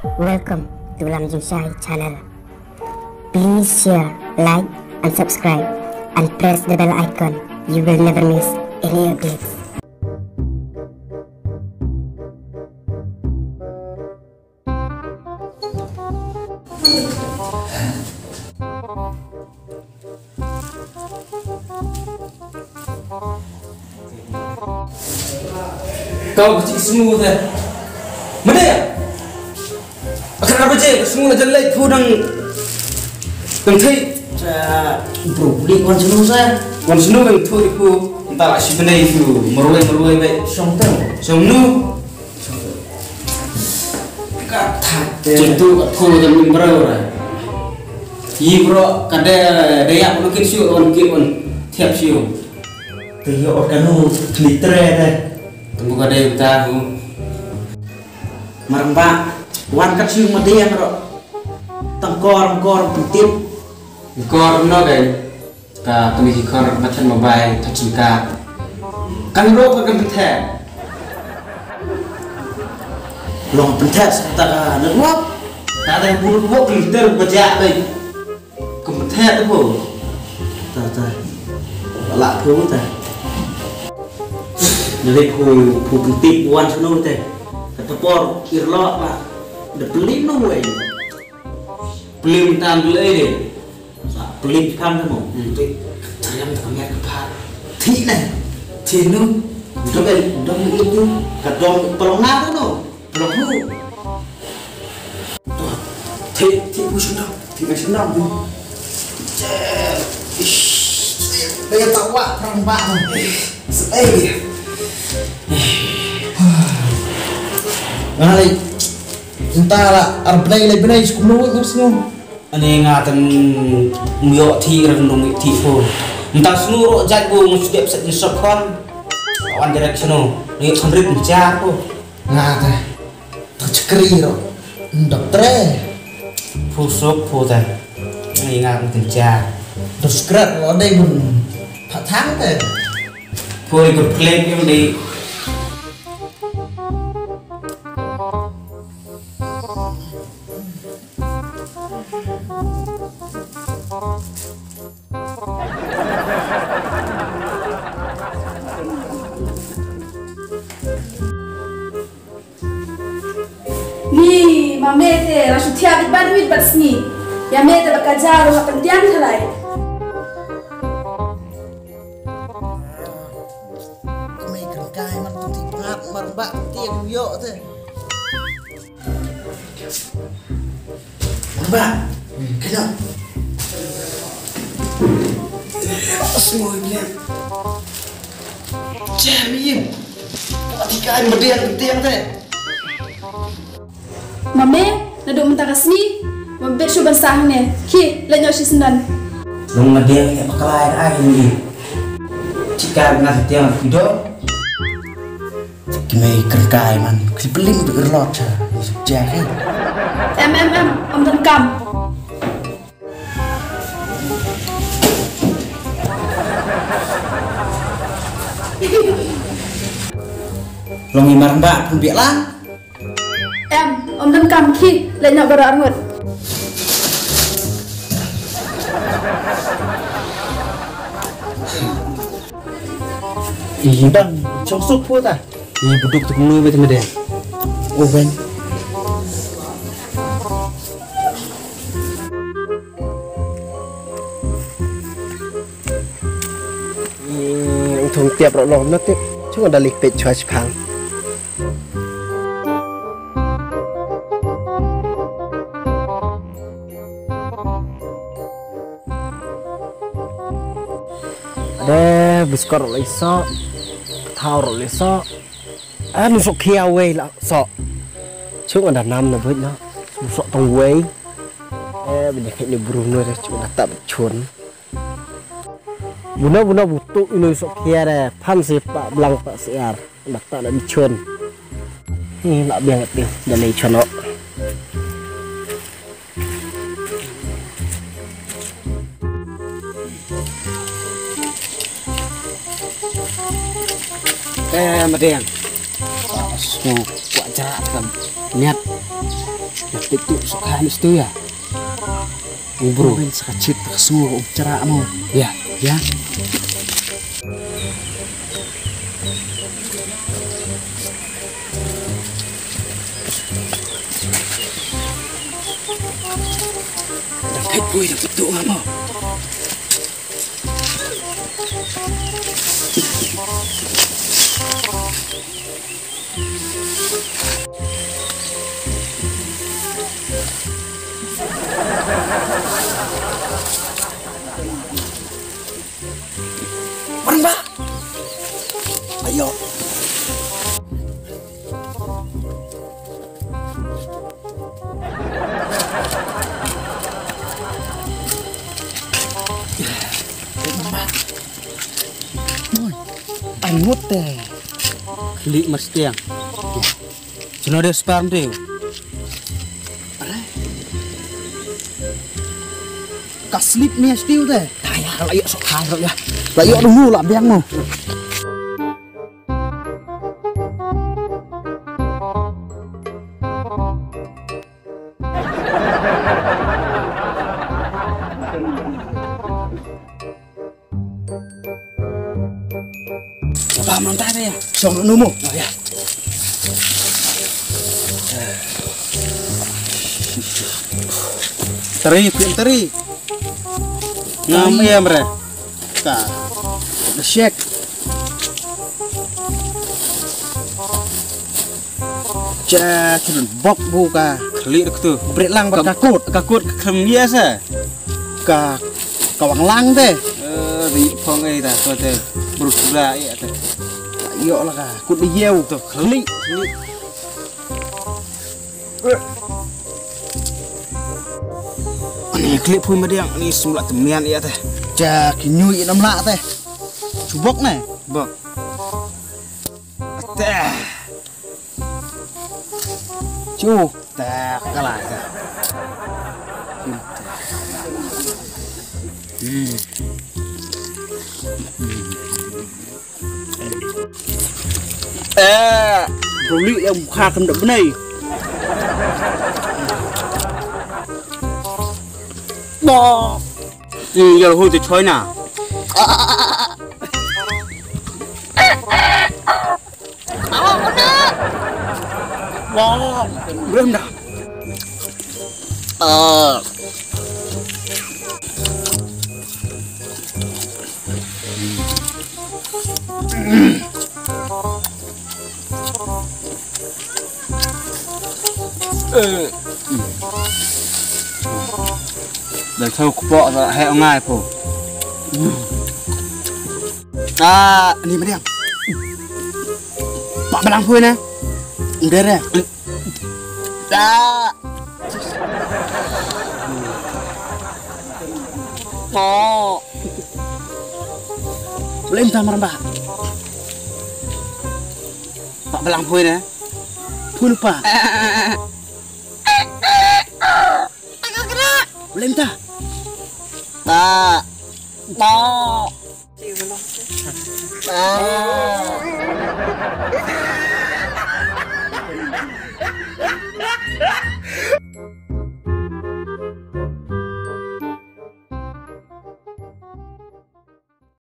Welcome to Lam Jim Shai channel. Please share, like and subscribe and press the bell icon. You will never miss any updates. Kau kecil semua tu. Mana ya? Kenapa je semua jelek pun dang thei. Bro, beli kon sunu saya. Kon sunu bang tu iku entah si benda itu meruai baik. Song teng. Somnu. Contoh kat tu dan memberau lah. Iya bro, kada daya mungkin siu, mungkin tiap siu. Tiyo organu glitter deh. Tunggu kada yang tahu. Maramba, wan kat siu mati ya bro. Tengkor pentit. Kor no kan? Ka kami kor macam mobile tercingkap. Kan bro kan pentet. Long pentet serta kan wap. Tak ada bulu wap glitter berjak lagi. Pentet tu. Tak. Lak tu tak. Jadi ku pentit wan sunu teh. Ketepor irlok lah. Dah beli nu wei. Belum tampil ini. Beli kan tu mau. Cariam tak ingat kepat. Thi này. Thi nu. Dom itu. Kat dom pelonga tu no. Pelonga. Thi ku senang. Thi ku senang tu. Bây tao quạ thằng bạn rồi. Ê. Ngali. Entah lah, arblay lagi benar sekolah itu semua. Ani ngatan mio thi ran nung thi fo. Entah semua jat bu musdep set ni sokon. One direction no. Ni khamrit mencah ko. Ngata. Tercekeri ro. Dokter. Fusuk fo ta. Ni ngat mencah. Terus kerat lo ada pun tháng thế. Phôi còn play em đi. Ni mame te langsung tiap di bandwidth bersni. Ya me te bakajar rumah pendiam thalai. Mbak tiêm vô thế. Mbak, cái nào? Semua ini. Jamin. Kok tiga berdiam thế? Mame, naduk mentah kasni, membet syuban sah ni. Ki, lenyo si sendan. Long berdiam kayak pakai air ni. Jika nak tiang video. Kami kerkai man, si pelim berlot sejak ni. Om dan kam. Long imar mbak pun biarlah. Om dan kam ki, lenyo berar ngut. Idang, cosok pun tak. Ni buduk tu mulu betul dia. Oh ben. Thùng tiệp rõ lòm nó tiếp chứ còn đã lịch biệt cho phẳng. Ada biskor lại so, thao rồi so. Nusuk kia way là sọ trước còn đặt năm là với nó sọ tông way bây giờ khi này bùn nuôi chúng ta tập chuồn bùn nó tụ nuôi sọ kia này phan xếp bạc blanc bạc xẻ đặt ta đã đi chuồnนี่ละเบียงติเดี๋ยวเลยชนมาเรียง quả chả cầm nhét Ya itu sok habis tuh ya. Bro, sakit semua ceramu. Ya, ya. Dapat gue dapat tuh apa? Mbak, ayo. Angut teh. Klik mesti yang. Cuma ada sperm deh. Kaslip nih stiu teh. Tayar lah yuk sok harap ya. Lah yuk dulu lah biang mau. Apa mantai deh ya? Sok numu. Oh ya. Teri. Ngam ya mereka. The shake. Cakun bok buka. Klik tuh. Bret lang berkakut. Kakut kem biasa. Ka kawang lang teh. Di phong ấy ta có thể bút ra vậy ta. Yuk lah ka. Kut di yeu Tuh klik. Ini klip pun dia ini semula temian ya teh. Cak nyui nam lạ teh. Chubok này. Bok. Teh. Chu. Tak kalah teh. Ruli yang buka kendap benih. Bo. Giờ hôi thì chơi nào. Bo. Belum dah. Để thôi bọ rồi hẹo ngay phổ. Ini meriang. Pak belang pun ya. Udah ya. Dah. Oh. Boleh minta merembah. Pak belang pun ya. Pun pak. Boleh minta. Tak. Tak.